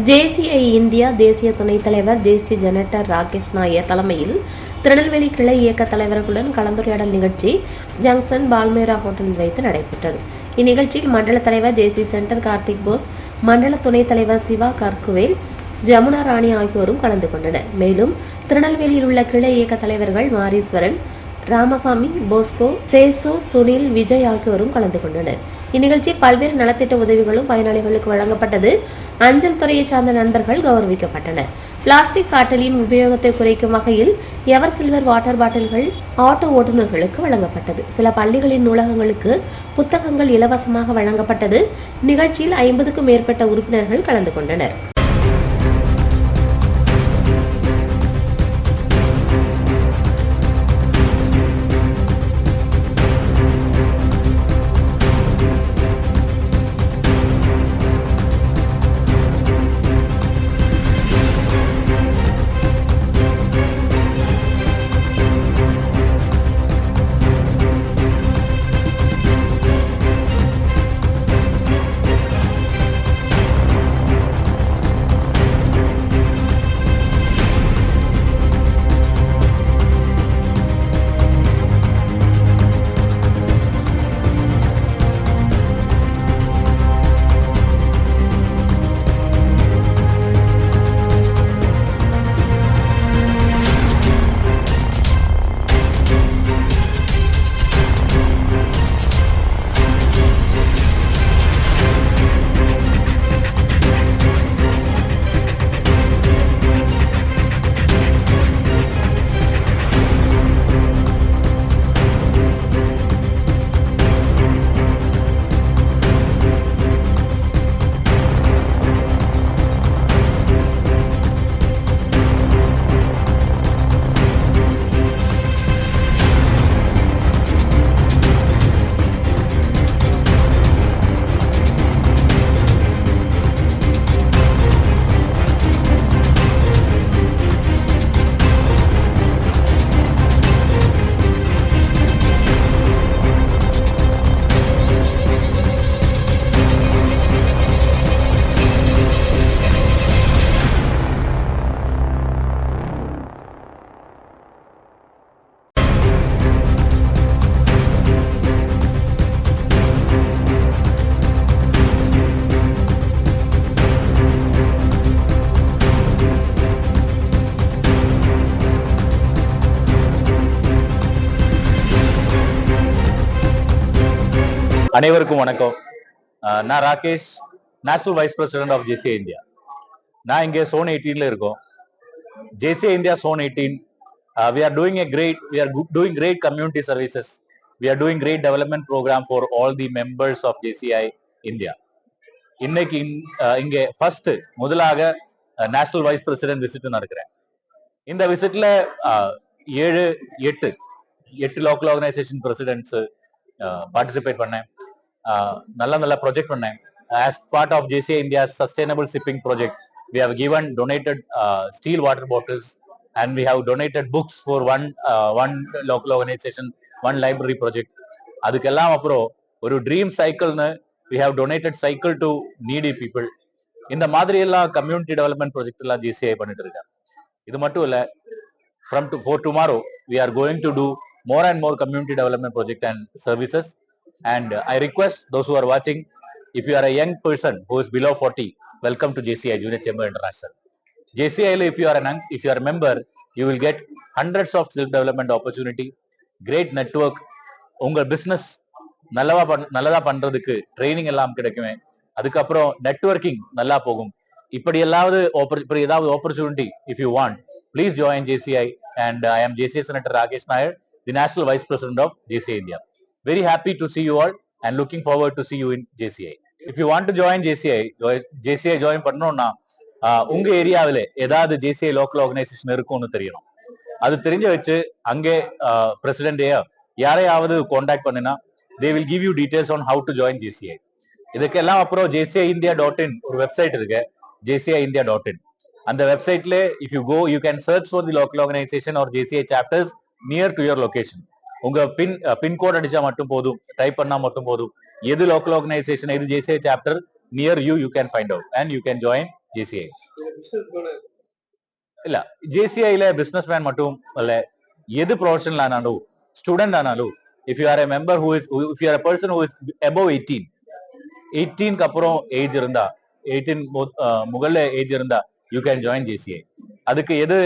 JCI India தேசிய துணைத் தலைவர் தேசிய ஜெனரேட்டர் ராகேஷ் நாயர் தலைமையில் திருநெல்வேலி கிளை இயக்க தலைவர்களுடன் கலந்துரையாடல் நிகழ்ச்சி ஜங்ஷன் பால்மேரா ஹோட்டலில் வைத்து நடைபெற்றது. இந்நிகழ்ச்சியில் மண்டல தலைவர் தேசிய சென்டர் கார்த்திக் போஸ், மண்டல துணைத் தலைவர் சிவா கர்குவேல், ஜமுனா ராணி ஆகியோரும் கலந்து கொண்டனர். மேலும் திருநெல்வேலியில் உள்ள கிளை இயக்க தலைவர்கள் மாரீஸ்வரன், ராமசாமி, போஸ்கோ, சேசு, சுனில், விஜய் ஆகியோரும் கலந்து கொண்டனர். இந்நிகழ்ச்சியில் பல்வேறு நலத்திட்ட உதவிகளும் பயனாளிகளுக்கு வழங்கப்பட்டது. அஞ்சல் துறையை சார்ந்த நண்பர்கள் கௌரவிக்கப்பட்டனர். பிளாஸ்டிக் பாட்டிலின் உபயோகத்தை குறைக்கும் வகையில் எவர் சில்வர் வாட்டர் பாட்டில்கள் ஆட்டோ ஓட்டுநர்களுக்கு வழங்கப்பட்டது. சில பள்ளிகளின் நூலகங்களுக்கு புத்தகங்கள் இலவசமாக வழங்கப்பட்டது. நிகழ்ச்சியில் 50க்கும் மேற்பட்ட உறுப்பினர்கள் கலந்து கொண்டனர். அனைவருக்கும் வணக்கம். நான் Rakesh, national vice president of JCI India. நான் இங்கே zone 18ல இருக்கோம். JCI India zone 18. We are doing great community services. We are doing great development program for all the members of JCI India. இன்னைக்கு இங்கே ஃபர்ஸ்ட் முதலாக நேஷனல் வைஸ் பிரசிடென்ட் விசிட் நடக்கிறேன். இந்த விசிட்ல 8 local organisation president's participate பண்ணேன். நல்ல project பண்ணேன். As part of JCI India's sustainable shipping project, we have donated steel water bottles, and we have donated books for one local organization, one library project. அதுக்கெல்லாம் அப்புறம் ஒரு dream சைக்கிள்னு we have donated cycle to needy people. இந்த மாதிரி எல்லாம் community development project எல்லாம் JCI பண்ணிட்டு இருக்காங்க. இது மட்டும் இல்ல, for tomorrow we are going to do more and more community development project and services. And I request those who are watching, if you are a young person who is below 40, welcome to JCI Junior Chamber International. JCI if you are a member, you will get hundreds of self development opportunity, great network, உங்க business நல்லதா பண்றதுக்கு training எல்லாம் கிடைக்குமே. அதுக்கப்புறம் networking நல்லா போகும். இப்படி ஏதாவது opportunity if you want, please join JCI. And I am JCI Senator Rakesh Nair, the National Vice President of JCI India. Very happy to see you all and looking forward to see you in JCI. If you want to join JCI join பண்ணனும்னா உங்க ஏரியாவிலே ஏதாவது JCI local organisation இருக்கும்னு தெரியணும். அது தெரிஞ்சு வச்சு அங்கே president யாரையாவது கான்டாக்ட் பண்ணினா they will give you details on how to join JCI. இதுக்கெல்லாம் அப்புறம் jciindia.in ஒரு வெப்சைட் இருக்கு, jciindia.in. அந்த வெப்சைட்ல if you go, you can search for the local organization or JCI chapters near to your location. உங்க pincode அடிச்சா மட்டும் போதும், டைப் பண்ணா மட்டும் போதும், எது லோக்கல் ஆர்கனைசேஷன், எது JCI chapter near you, you can find out and you can join JCI இல்ல ஜேசிஐல பிசினஸ் மேன் மட்டும் இல்ல எது ப்ரொஃபஷனல் ஆனாலும் ஸ்டூடெண்ட் ஆனாலும் if you are a member who is if you are a person who is above 18 அப்புறம் age இருந்தா 18 முகல்ல age இருந்தா you can join JCI. அதுக்கு எது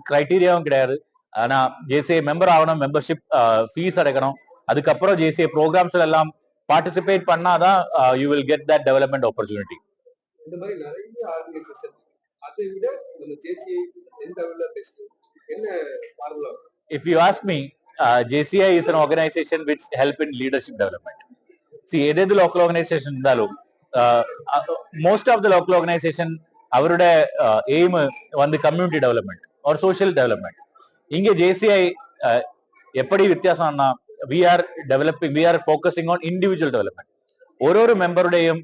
கிரைட்டீரியாவும் கிடையாது. ஆனா ஜேசிஐ மெம்பர் ஆகணும், மெம்பர்ஷிப் ஃபீஸ் அடைக்கணும். அதுக்கப்புறம் ஜேசிஐ ப்ரோக்ராம்ஸ்ல எல்லாம் பார்ட்டிசிபேட் பண்ணாதான் you will get that development opportunity. இந்த மாதிரி நிறைய ஆர்கனைசேஷன் அதை விட நம்ம ஜேசிஐ எந்த அளவுல பெஸ்ட் என்ன formula? If you ask me, JCI is an organization which help in leadership development. See, எது local organization இருந்தாலும் most of the local organization அவரோட aim வந்து community development or social development. இங்க JCI எப்படி வித்தியாசம்னா we are focusing on individual development. ஒரு மெம்பருடையும்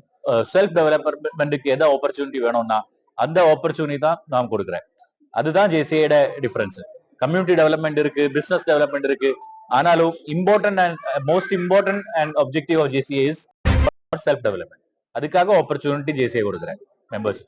self டெவலப்மெண்ட்டுக்கு எதை opportunity வேணும்னா அந்த ஆப்பர்ச்சுனிட்டி தான் நான் கொடுக்குறேன். அதுதான் ஜேசிஐயோட டிஃபரன்ஸ். கம்யூனிட்டி டெவலப்மெண்ட் இருக்கு, பிசினஸ் டெவலப்மெண்ட் இருக்கு. ஆனாலும் important and most important and objective of JCI is self development. அதுக்காக ஆப்பர்ச்சுனிட்டி ஜேசிஐ கொடுக்குறேன் மெம்பர்ஸ்.